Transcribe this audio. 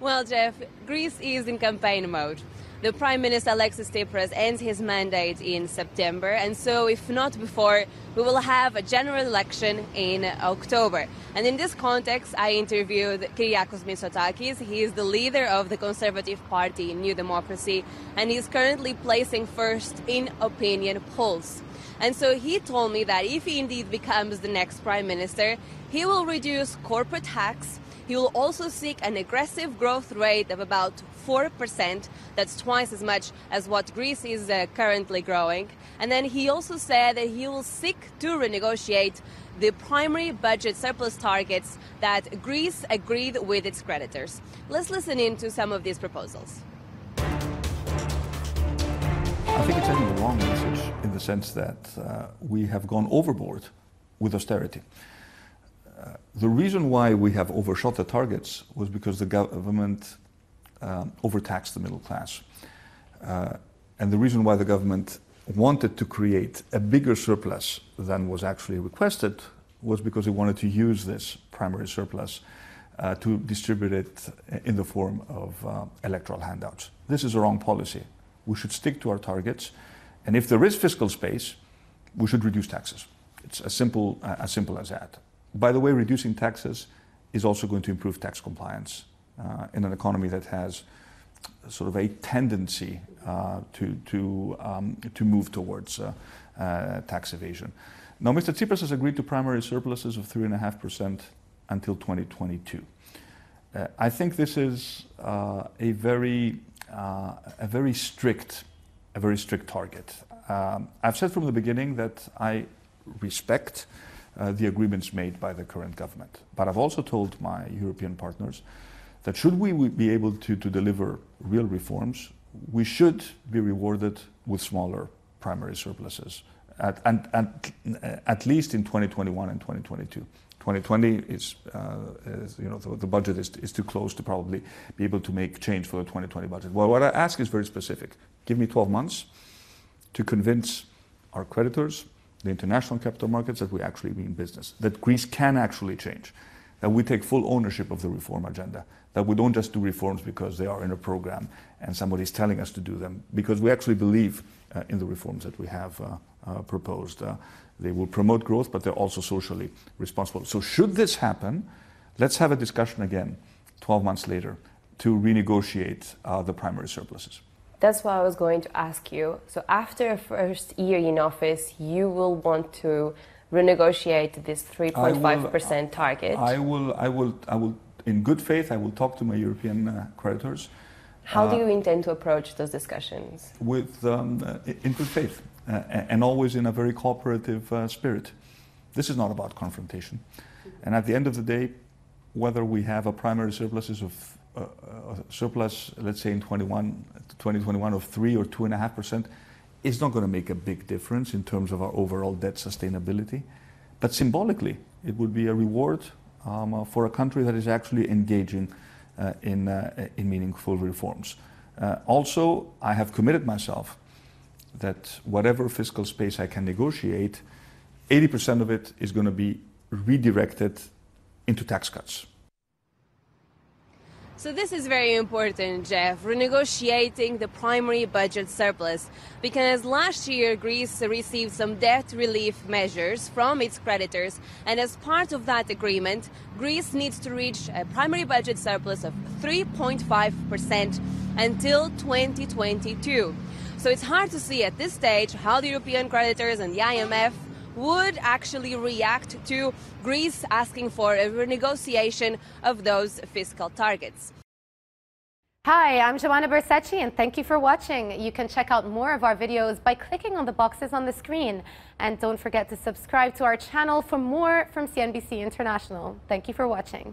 Well, Jeff, Greece is in campaign mode. The Prime Minister Alexis Tsipras ends his mandate in September, and so if not before, we will have a general election in October. And in this context, I interviewed Kyriakos Mitsotakis. He is the leader of the Conservative Party, New Democracy, and he's currently placing first in opinion polls. And so he told me that if he indeed becomes the next Prime Minister, he will reduce corporate tax. He will also seek an aggressive growth rate of about 4%. That's twice as much as what Greece is currently growing. And then he also said that he will seek to renegotiate the primary budget surplus targets that Greece agreed with its creditors. Let's listen in to some of these proposals. I think it's sending the wrong message in the sense that we have gone overboard with austerity. The reason why we have overshot the targets was because the government overtaxed the middle class. And the reason why the government wanted to create a bigger surplus than was actually requested was because it wanted to use this primary surplus to distribute it in the form of electoral handouts. This is a wrong policy. We should stick to our targets. And if there is fiscal space, we should reduce taxes. It's as simple as that. By the way, reducing taxes is also going to improve tax compliance in an economy that has sort of a tendency to move towards tax evasion. Now, Mr. Tsipras has agreed to primary surpluses of 3.5% until 2022. I think this is a very strict target. I've said from the beginning that I respect the agreements made by the current government. But I've also told my European partners that should we be able to deliver real reforms, we should be rewarded with smaller primary surpluses, at least in 2021 and 2022. 2020 is, the budget is too close to probably be able to make change for the 2020 budget. Well, what I ask is very specific. Give me 12 months to convince our creditors, the international capital markets, that we actually mean business, that Greece can actually change, that we take full ownership of the reform agenda, that we don't just do reforms because they are in a program and somebody's telling us to do them, because we actually believe in the reforms that we have proposed. They will promote growth, but they're also socially responsible. So should this happen, let's have a discussion again 12 months later to renegotiate the primary surpluses. That's what I was going to ask you. So after a first year in office, you will want to renegotiate this 3.5% target. I will, in good faith, I will talk to my European creditors. How do you intend to approach those discussions? In good faith and always in a very cooperative spirit. This is not about confrontation. And at the end of the day, whether we have a primary surpluses of surplus, let's say in 2021 of 3 or 2.5%, is not going to make a big difference in terms of our overall debt sustainability. But symbolically, it would be a reward for a country that is actually engaging in meaningful reforms. Also, I have committed myself that whatever fiscal space I can negotiate, 80% of it is going to be redirected into tax cuts. So this is very important, Jeff, renegotiating the primary budget surplus, because last year Greece received some debt relief measures from its creditors, and as part of that agreement, Greece needs to reach a primary budget surplus of 3.5% until 2022. So it's hard to see at this stage how the European creditors and the IMF would actually react to Greece asking for a renegotiation of those fiscal targets. Hi, I'm Joanna Bersecci, and thank you for watching. You can check out more of our videos by clicking on the boxes on the screen. And don't forget to subscribe to our channel for more from CNBC International. Thank you for watching.